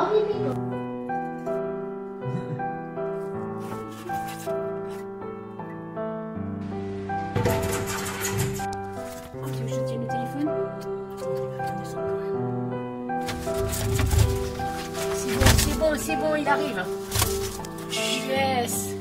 Tu veux que je tienne le téléphone? C'est bon, il arrive. Yes.